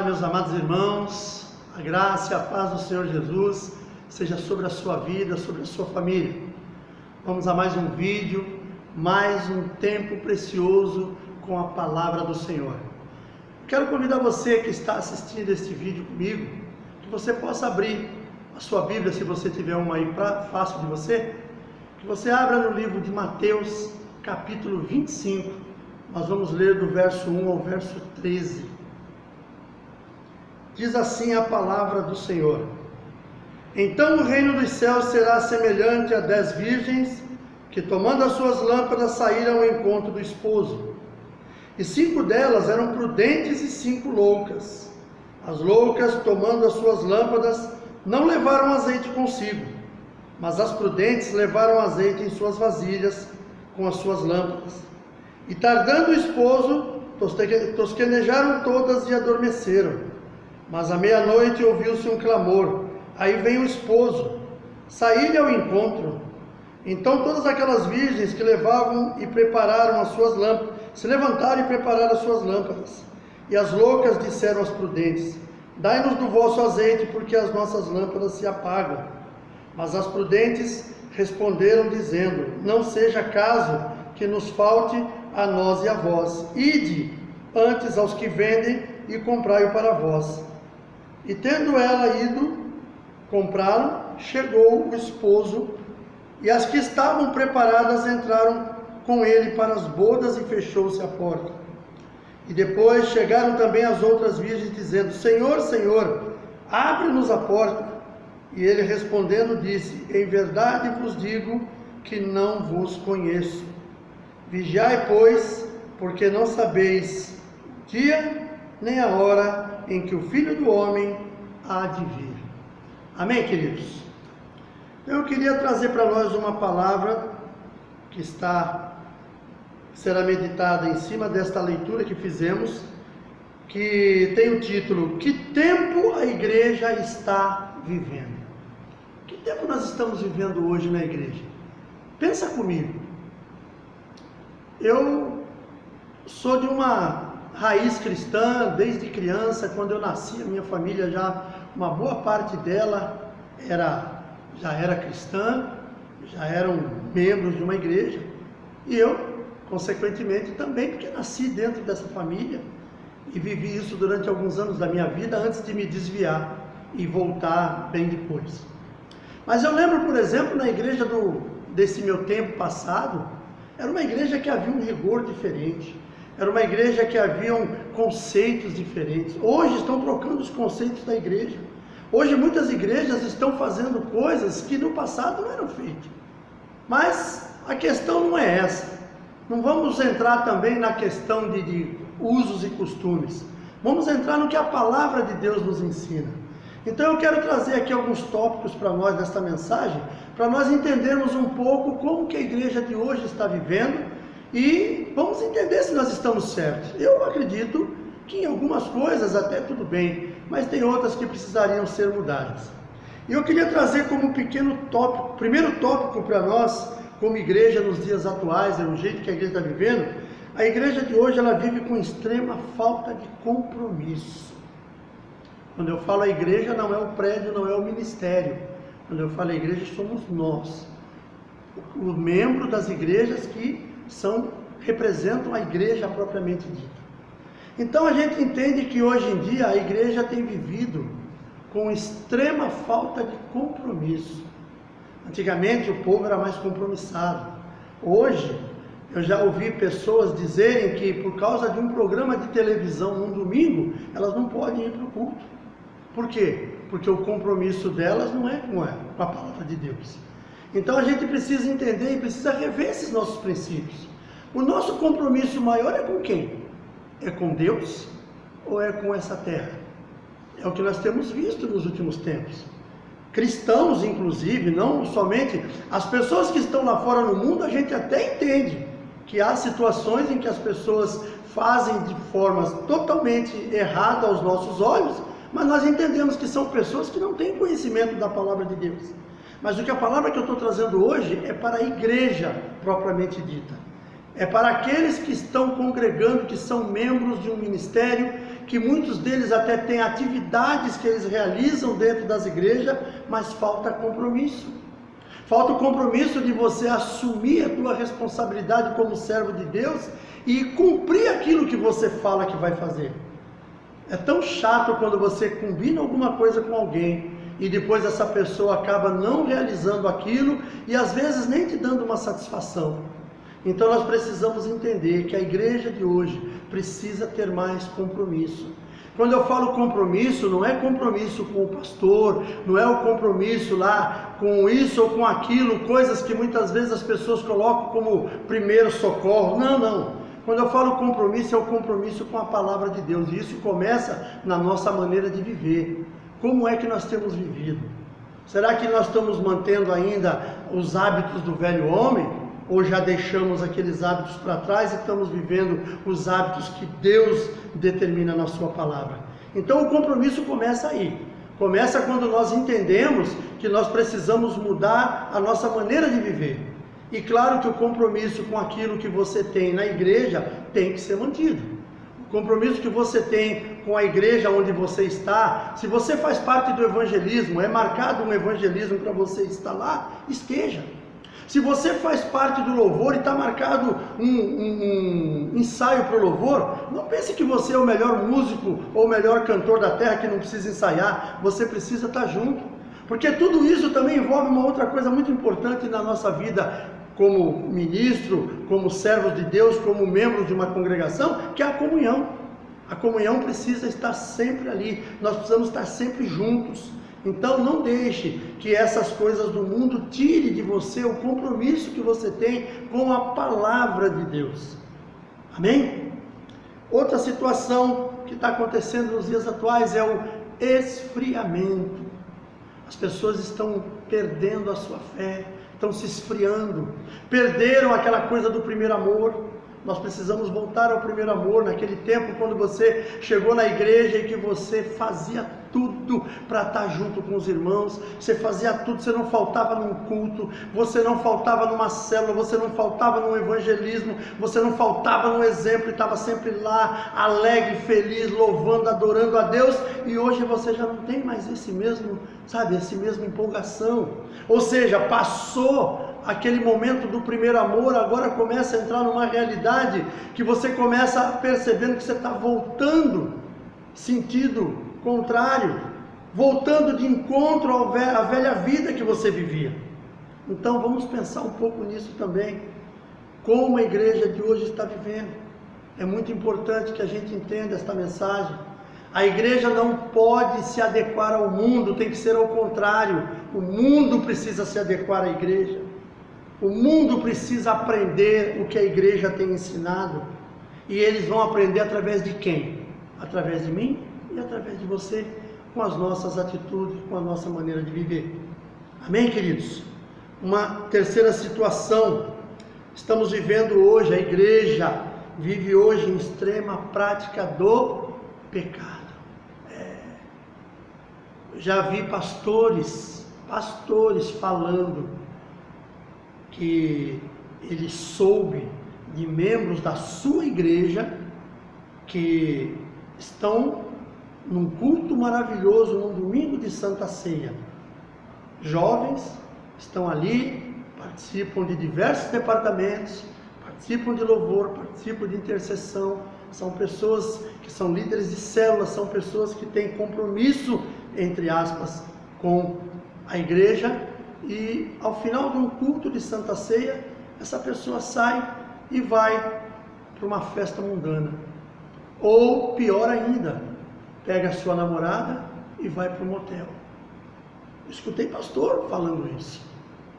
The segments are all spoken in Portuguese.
meus amados irmãos, a graça e a paz do Senhor Jesus seja sobre a sua vida, sobre a sua família. Vamos a mais um vídeo, mais um tempo precioso com a palavra do Senhor. Quero convidar você que está assistindo este vídeo comigo, que você possa abrir a sua Bíblia, se você tiver uma aí fácil de você, que você abra no livro de Mateus, capítulo 25, nós vamos ler do verso 1 ao verso 13. Diz assim a palavra do Senhor: Então o reino dos céus será semelhante a 10 virgens que, tomando as suas lâmpadas, saíram ao encontro do esposo. E 5 delas eram prudentes e 5 loucas. As loucas, tomando as suas lâmpadas, não levaram azeite consigo, mas as prudentes levaram azeite em suas vasilhas com as suas lâmpadas. E tardando o esposo, tosquenejaram todas e adormeceram. Mas à meia-noite ouviu-se um clamor: aí vem o esposo, saí-lhe ao encontro. Então todas aquelas virgens que levavam e prepararam as suas lâmpadas, se levantaram e prepararam as suas lâmpadas. E as loucas disseram às prudentes: dai-nos do vosso azeite, porque as nossas lâmpadas se apagam. Mas as prudentes responderam dizendo: não seja caso que nos falte a nós e a vós. Ide antes aos que vendem e comprai-o para vós. E tendo ela ido comprá-lo, chegou o esposo, e as que estavam preparadas entraram com ele para as bodas, e fechou-se a porta. E depois chegaram também as outras virgens, dizendo: Senhor, Senhor, abre-nos a porta. E ele respondendo disse: em verdade vos digo que não vos conheço. Vigiai, pois, porque não sabeis o dia nem a hora em que o Filho do Homem há de vir. Amém, queridos? Eu queria trazer para nós uma palavra que será meditada em cima desta leitura que fizemos, que tem o título: Que tempo a igreja está vivendo? Que tempo nós estamos vivendo hoje na igreja? Pensa comigo. Eu sou de uma raiz cristã desde criança. Quando eu nasci, a minha família já, uma boa parte dela já era cristã, já eram membros de uma igreja, e eu, consequentemente, também, porque nasci dentro dessa família e vivi isso durante alguns anos da minha vida, antes de me desviar e voltar bem depois. Mas eu lembro, por exemplo, na igreja desse meu tempo passado, era uma igreja que havia um rigor diferente, era uma igreja que haviam conceitos diferentes. Hoje estão trocando os conceitos da igreja. Hoje muitas igrejas estão fazendo coisas que no passado não eram feitas. Mas a questão não é essa. Não vamos entrar também na questão de usos e costumes. Vamos entrar no que a palavra de Deus nos ensina. Então eu quero trazer aqui alguns tópicos para nós nesta mensagem, para nós entendermos um pouco como que a igreja de hoje está vivendo, e vamos entender se nós estamos certos. Eu acredito que em algumas coisas até tudo bem, mas tem outras que precisariam ser mudadas. E eu queria trazer como um pequeno tópico, primeiro tópico para nós, como igreja nos dias atuais, é o jeito que a igreja está vivendo. A igreja de hoje, ela vive com extrema falta de compromisso. Quando eu falo a igreja, não é o prédio, não é o ministério. Quando eu falo a igreja, somos nós, o membro das igrejas que representam a igreja propriamente dita. Então a gente entende que hoje em dia a igreja tem vivido com extrema falta de compromisso. Antigamente o povo era mais compromissado. Hoje eu já ouvi pessoas dizerem que por causa de um programa de televisão num domingo, elas não podem ir para o culto. Por quê? Porque o compromisso delas não é com a palavra de Deus. Então a gente precisa entender e precisa rever esses nossos princípios. O nosso compromisso maior é com quem? É com Deus ou é com essa terra? É o que nós temos visto nos últimos tempos. Cristãos, inclusive, não somente as pessoas que estão lá fora no mundo, a gente até entende que há situações em que as pessoas fazem de formas totalmente erradas aos nossos olhos, mas nós entendemos que são pessoas que não têm conhecimento da palavra de Deus. Mas o que a palavra que eu estou trazendo hoje é para a igreja propriamente dita. É para aqueles que estão congregando, que são membros de um ministério, que muitos deles até têm atividades que eles realizam dentro das igrejas, mas falta compromisso. Falta o compromisso de você assumir a tua responsabilidade como servo de Deus e cumprir aquilo que você fala que vai fazer. É tão chato quando você combina alguma coisa com alguém e depois essa pessoa acaba não realizando aquilo e às vezes nem te dando uma satisfação. Então nós precisamos entender que a igreja de hoje precisa ter mais compromisso. Quando eu falo compromisso, não é compromisso com o pastor, não é o compromisso lá com isso ou com aquilo, coisas que muitas vezes as pessoas colocam como primeiro socorro. Não, não. Quando eu falo compromisso, é o compromisso com a palavra de Deus. E isso começa na nossa maneira de viver. Como é que nós temos vivido? Será que nós estamos mantendo ainda os hábitos do velho homem? Ou já deixamos aqueles hábitos para trás e estamos vivendo os hábitos que Deus determina na sua palavra? Então o compromisso começa aí. Começa quando nós entendemos que nós precisamos mudar a nossa maneira de viver. E claro que o compromisso com aquilo que você tem na igreja tem que ser mantido. O compromisso que você tem com a igreja onde você está, se você faz parte do evangelismo, é marcado um evangelismo para você estar lá, esteja. Se você faz parte do louvor e está marcado um ensaio para o louvor, não pense que você é o melhor músico ou o melhor cantor da terra que não precisa ensaiar, você precisa estar junto. Porque tudo isso também envolve uma outra coisa muito importante na nossa vida, como ministro, como servos de Deus, como membros de uma congregação, que é a comunhão. A comunhão precisa estar sempre ali, nós precisamos estar sempre juntos. Então não deixe que essas coisas do mundo tire de você o compromisso que você tem com a palavra de Deus. Amém? Outra situação que está acontecendo nos dias atuais é o esfriamento. As pessoas estão perdendo a sua fé, estão se esfriando, perderam aquela coisa do primeiro amor. Nós precisamos voltar ao primeiro amor, naquele tempo quando você chegou na igreja e que você fazia tudo para estar junto com os irmãos, você fazia tudo, você não faltava num culto, você não faltava numa célula, você não faltava num evangelismo, você não faltava no exemplo, estava sempre lá, alegre, feliz, louvando, adorando a Deus, e hoje você já não tem mais esse mesmo, esse mesmo empolgação, ou seja, passou aquele momento do primeiro amor, agora começa a entrar numa realidade que você começa percebendo que você está voltando, sentido contrário, voltando de encontro à velha vida que você vivia. Então vamos pensar um pouco nisso também, como a igreja de hoje está vivendo. É muito importante que a gente entenda esta mensagem. A igreja não pode se adequar ao mundo, tem que ser ao contrário. O mundo precisa se adequar à igreja. O mundo precisa aprender o que a igreja tem ensinado. E eles vão aprender através de quem? Através de mim e através de você, com as nossas atitudes, com a nossa maneira de viver. Amém, queridos? Uma terceira situação. Estamos vivendo hoje, a igreja vive hoje em extrema prática do pecado. Já vi pastores falando que ele soube de membros da sua igreja que estão num culto maravilhoso, num domingo de Santa Ceia. Jovens estão ali, participam de diversos departamentos, participam de louvor, participam de intercessão, são pessoas que são líderes de células, são pessoas que têm compromisso, entre aspas, com a igreja, e ao final de um culto de Santa Ceia, essa pessoa sai e vai para uma festa mundana. Ou pior ainda, pega a sua namorada e vai para um motel. Escutei pastor falando isso.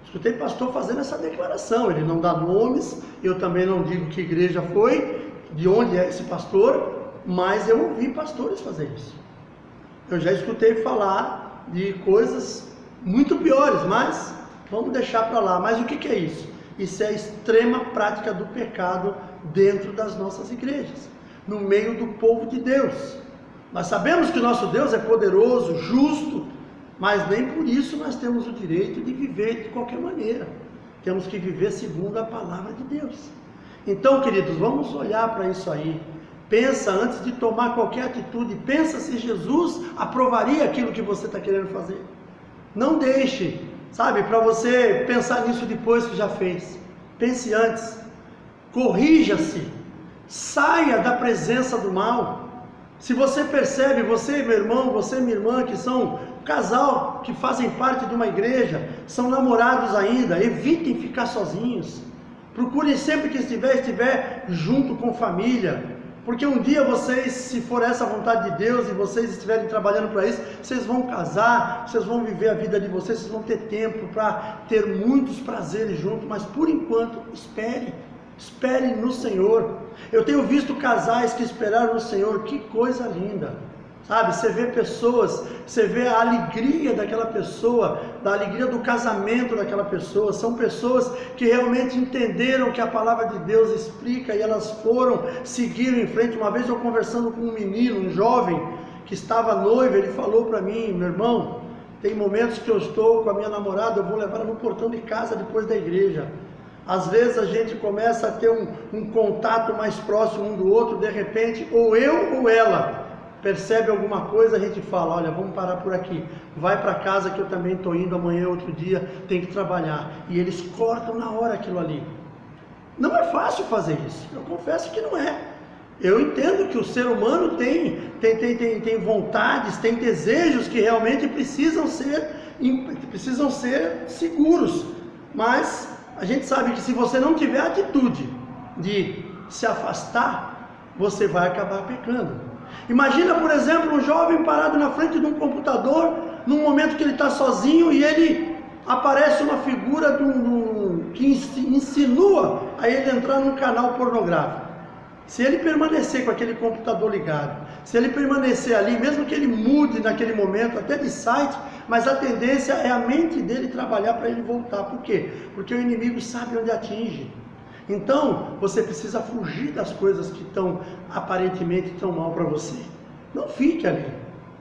Escutei pastor fazendo essa declaração. Ele não dá nomes, eu também não digo que igreja foi, de onde é esse pastor, mas eu ouvi pastores fazer isso. Eu já escutei falar de coisas muito piores, mas vamos deixar para lá. Mas o que é isso? Isso é a extrema prática do pecado dentro das nossas igrejas, no meio do povo de Deus. Nós sabemos que o nosso Deus é poderoso, justo, mas nem por isso nós temos o direito de viver de qualquer maneira. Temos que viver segundo a palavra de Deus. Então, queridos, vamos olhar para isso aí. Pensa antes de tomar qualquer atitude, pensa se Jesus aprovaria aquilo que você está querendo fazer. Não deixe, sabe, para você pensar nisso depois que já fez. Pense antes, corrija-se, saia da presença do mal. Se você percebe, você meu irmão, você minha irmã, que são um casal, que fazem parte de uma igreja, são namorados ainda, evitem ficar sozinhos. Procurem sempre que estiver junto com família, porque um dia vocês, se for essa a vontade de Deus, e vocês estiverem trabalhando para isso, vocês vão casar, vocês vão viver a vida de vocês, vocês vão ter tempo para ter muitos prazeres juntos, mas por enquanto, espere no Senhor. Eu tenho visto casais que esperaram no Senhor, que coisa linda. Sabe, você vê pessoas, você vê a alegria daquela pessoa, da alegria do casamento daquela pessoa. São pessoas que realmente entenderam o que a palavra de Deus explica e elas seguiram em frente. Uma vez eu conversando com um menino, um jovem, que estava noivo, ele falou para mim: meu irmão, tem momentos que eu estou com a minha namorada, eu vou levar ela no portão de casa depois da igreja. Às vezes a gente começa a ter um contato mais próximo um do outro, de repente, ou eu ou ela percebe alguma coisa, a gente fala: olha, vamos parar por aqui, vai para casa que eu também estou indo, amanhã outro dia tem que trabalhar. E eles cortam na hora aquilo ali. Não é fácil fazer isso, eu confesso que não é. Eu entendo que o ser humano tem vontades, tem desejos que realmente precisam ser seguros, mas a gente sabe que se você não tiver a atitude de se afastar, você vai acabar pecando. Imagina, por exemplo, um jovem parado na frente de um computador, num momento que ele está sozinho e ele aparece uma figura que insinua a ele entrar num canal pornográfico. Se ele permanecer com aquele computador ligado, se ele permanecer ali, mesmo que ele mude naquele momento até de site, mas a tendência é a mente dele trabalhar para ele voltar. Por quê? Porque o inimigo sabe onde atinge. Então, você precisa fugir das coisas que estão aparentemente tão mal para você. Não fique ali.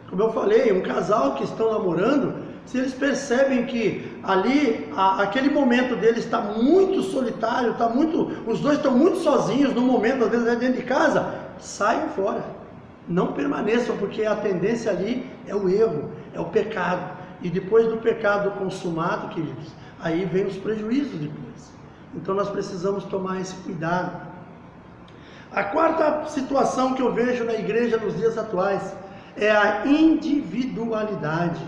Como eu falei, um casal que estão namorando, se eles percebem que ali, aquele momento deles está muito solitário, os dois estão muito sozinhos no momento, às vezes é dentro de casa, saiam fora. Não permaneçam, porque a tendência ali é o erro, é o pecado. E depois do pecado consumado, queridos, aí vem os prejuízos depois. Então nós precisamos tomar esse cuidado. A quarta situação que eu vejo na igreja nos dias atuais é a individualidade.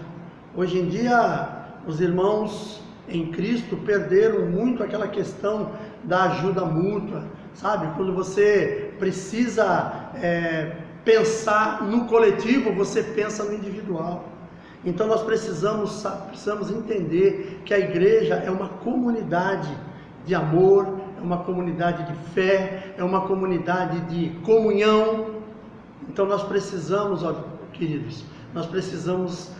Hoje em dia, os irmãos em Cristo perderam muito aquela questão da ajuda mútua, sabe? Quando você precisa pensar no coletivo, você pensa no individual. Então nós precisamos entender que a igreja é uma comunidade de amor, é uma comunidade de fé, é uma comunidade de comunhão. Então nós precisamos, queridos, nós precisamos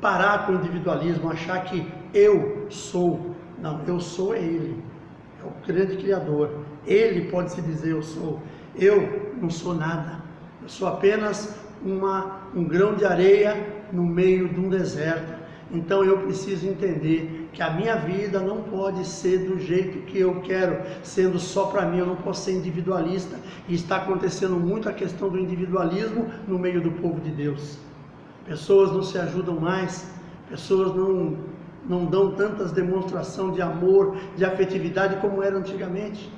parar com o individualismo, achar que eu sou. Não, eu sou é Ele, é o grande Criador. Ele pode se dizer eu sou. Eu não sou nada, eu sou apenas um grão de areia no meio de um deserto. Então eu preciso entender que a minha vida não pode ser do jeito que eu quero, sendo só para mim. Eu não posso ser individualista, e está acontecendo muito a questão do individualismo no meio do povo de Deus. Pessoas não se ajudam mais, pessoas não dão tantas demonstrações de amor, de afetividade como era antigamente.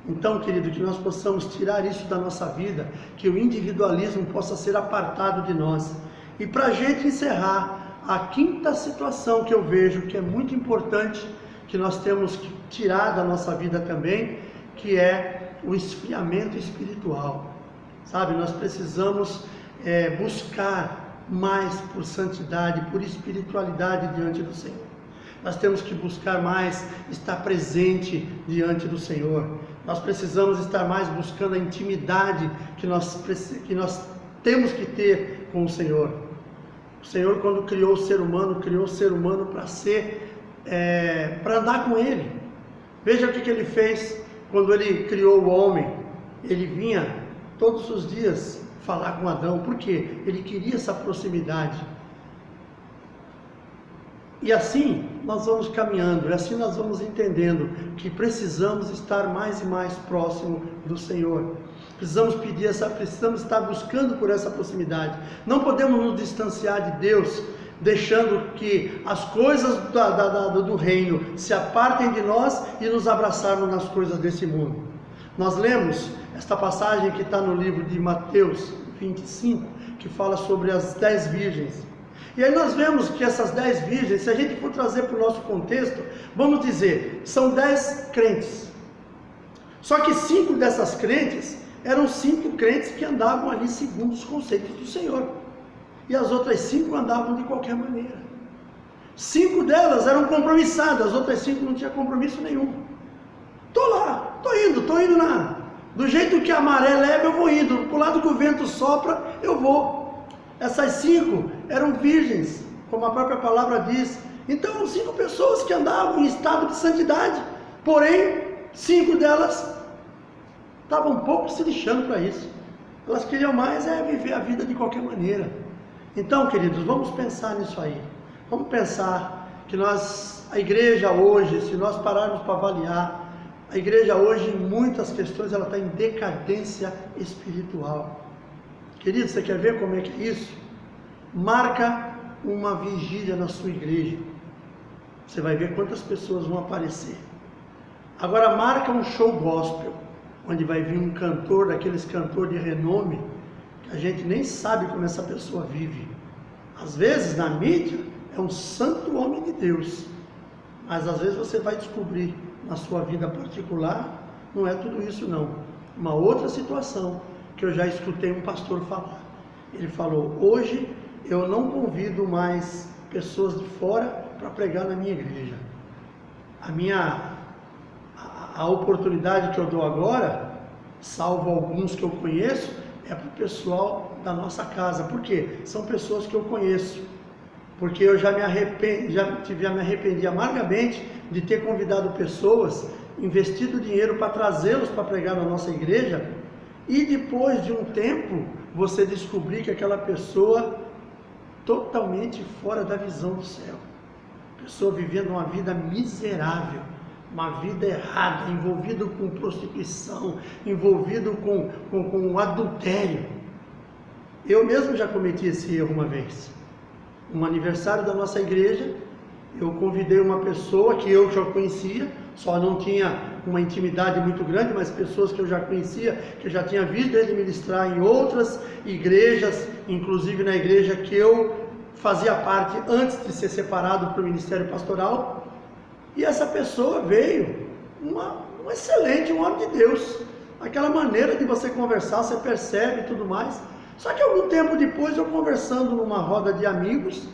Então, querido, que nós possamos tirar isso da nossa vida, que o individualismo possa ser apartado de nós. E para a gente encerrar, a quinta situação que eu vejo que é muito importante, que nós temos que tirar da nossa vida também, que é o esfriamento espiritual. Sabe, nós precisamos buscar mais por santidade, por espiritualidade diante do Senhor. Nós temos que buscar mais estar presente diante do Senhor. Nós precisamos estar mais buscando a intimidade que nós temos que ter com o Senhor. O Senhor, quando criou o ser humano para andar com Ele. Veja o que Ele fez quando Ele criou o homem. Ele vinha todos os dias falar com Adão. Por quê? Ele queria essa proximidade. E assim nós vamos caminhando, e assim nós vamos entendendo que precisamos estar mais e mais próximo do Senhor. Precisamos estar buscando por essa proximidade. Não podemos nos distanciar de Deus, deixando que as coisas do reino se apartem de nós e nos abraçarmos nas coisas desse mundo. Nós lemos esta passagem que está no livro de Mateus 25, que fala sobre as 10 virgens. E aí nós vemos que essas 10 virgens, se a gente for trazer para o nosso contexto, vamos dizer, são 10 crentes. Só que 5 dessas crentes eram 5 crentes que andavam ali segundo os conceitos do Senhor. E as outras 5 andavam de qualquer maneira. 5 delas eram compromissadas, as outras 5 não tinham compromisso nenhum. Estou lá, estou indo do jeito que a maré leva eu vou indo, para o lado que o vento sopra eu vou. Essas 5 eram virgens, como a própria palavra diz. Então eram 5 pessoas que andavam em estado de santidade, porém 5 delas estavam um pouco se lixando para isso. Elas queriam mais viver a vida de qualquer maneira. Então, queridos, vamos pensar nisso aí. Vamos pensar que a igreja hoje, se nós pararmos para avaliar, a igreja hoje, em muitas questões, ela está em decadência espiritual. Querido, você quer ver como é que é isso? Marca uma vigília na sua igreja. Você vai ver quantas pessoas vão aparecer. Agora marca um show gospel, onde vai vir um cantor, daqueles cantores de renome, que a gente nem sabe como essa pessoa vive. Às vezes, na mídia, é um santo homem de Deus. Mas às vezes você vai descobrir na sua vida particular, não é tudo isso não. Uma outra situação que eu já escutei um pastor falar. Ele falou: hoje eu não convido mais pessoas de fora para pregar na minha igreja. A oportunidade que eu dou agora, salvo alguns que eu conheço, é para o pessoal da nossa casa. Por quê? São pessoas que eu conheço. Porque eu já me arrependi amargamente de ter convidado pessoas, investido dinheiro para trazê-los para pregar na nossa igreja, e depois de um tempo, você descobrir que aquela pessoa totalmente fora da visão do céu. Pessoa vivendo uma vida miserável, uma vida errada, envolvido com prostituição, envolvido com adultério. Eu mesmo já cometi esse erro uma vez. Um aniversário da nossa igreja, eu convidei uma pessoa que eu já conhecia, só não tinha uma intimidade muito grande, mas pessoas que eu já conhecia, que eu já tinha visto ele ministrar em outras igrejas, inclusive na igreja que eu fazia parte antes de ser separado para o ministério pastoral. E essa pessoa veio, um excelente, um homem de Deus. Aquela maneira de você conversar, você percebe e tudo mais. Só que algum tempo depois, eu conversando numa roda de amigos,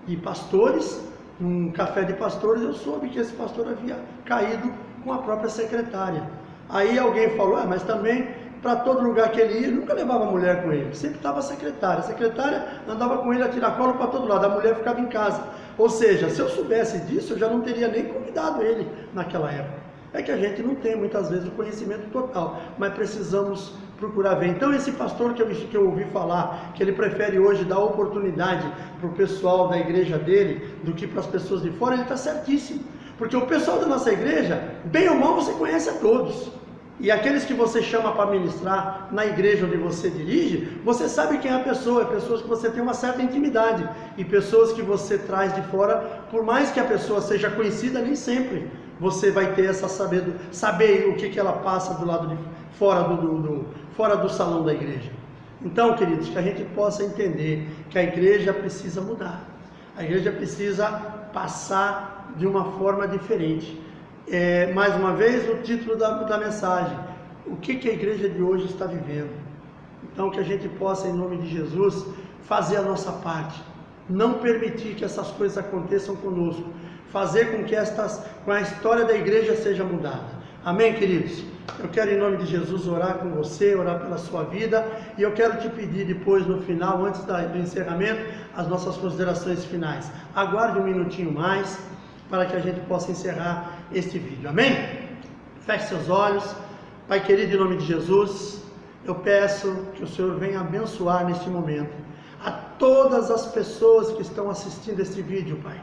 de pastores, num café de pastores, eu soube que esse pastor havia caído com a própria secretária. Aí alguém falou: mas também, para todo lugar que ele ia, ele nunca levava a mulher com ele, sempre estava a secretária andava com ele a tiracolo para todo lado, a mulher ficava em casa. Ou seja, se eu soubesse disso, eu já não teria nem convidado ele naquela época. É que a gente não tem muitas vezes o conhecimento total, mas precisamos procurar ver. Então esse pastor que eu ouvi falar, que ele prefere hoje dar oportunidade para o pessoal da igreja dele, do que para as pessoas de fora, ele está certíssimo. Porque o pessoal da nossa igreja, bem ou mal, você conhece a todos. E aqueles que você chama para ministrar na igreja onde você dirige, você sabe quem é a pessoa, pessoas que você tem uma certa intimidade. E pessoas que você traz de fora, por mais que a pessoa seja conhecida, nem sempre você vai ter essa saber o que ela passa do lado de fora fora do salão da igreja. Então, queridos, que a gente possa entender que a igreja precisa mudar. A igreja precisa passar de uma forma diferente. Mais uma vez, o título da mensagem: o que a igreja de hoje está vivendo? Então, que a gente possa, em nome de Jesus, fazer a nossa parte, não permitir que essas coisas aconteçam conosco, fazer com que a história da igreja seja mudada. Amém, queridos? Eu quero, em nome de Jesus, orar com você, orar pela sua vida, e eu quero te pedir depois, no final, antes do encerramento, as nossas considerações finais. Aguarde um minutinho mais, para que a gente possa encerrar este vídeo. Amém? Feche seus olhos. Pai querido, em nome de Jesus, eu peço que o Senhor venha abençoar neste momento a todas as pessoas que estão assistindo este vídeo, Pai.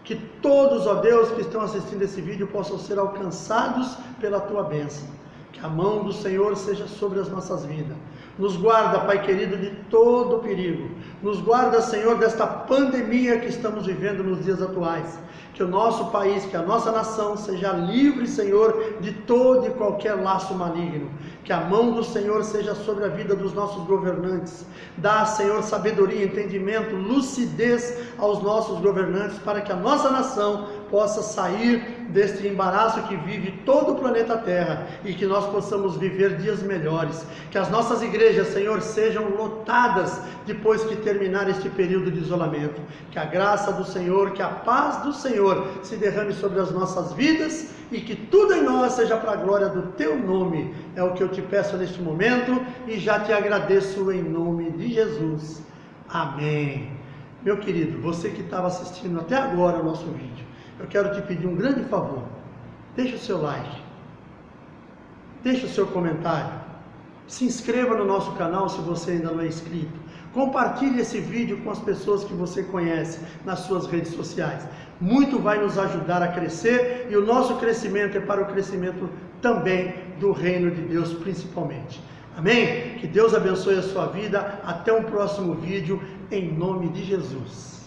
Que todos, ó Deus, que estão assistindo esse vídeo possam ser alcançados pela tua bênção. Que a mão do Senhor seja sobre as nossas vidas. Nos guarda, Pai querido, de todo perigo. Nos guarda, Senhor, desta pandemia que estamos vivendo nos dias atuais. Que o nosso país, que a nossa nação seja livre, Senhor, de todo e qualquer laço maligno. Que a mão do Senhor seja sobre a vida dos nossos governantes. Dá, Senhor, sabedoria, entendimento, lucidez aos nossos governantes, para que a nossa nação possa sair deste embaraço que vive todo o planeta Terra e que nós possamos viver dias melhores. Que as nossas igrejas, Senhor, sejam lotadas depois que terminar este período de isolamento. Que a graça do Senhor, que a paz do Senhor se derrame sobre as nossas vidas e que tudo em nós seja para a glória do Teu nome. É o que eu te peço neste momento e já te agradeço em nome de Jesus. Amém. Meu querido, você que estava assistindo até agora o nosso vídeo, eu quero te pedir um grande favor. Deixa o seu like, deixa o seu comentário, se inscreva no nosso canal se você ainda não é inscrito, compartilhe esse vídeo com as pessoas que você conhece nas suas redes sociais. Muito vai nos ajudar a crescer e o nosso crescimento é para o crescimento também do reino de Deus principalmente. Amém? Que Deus abençoe a sua vida. Até um próximo vídeo, em nome de Jesus.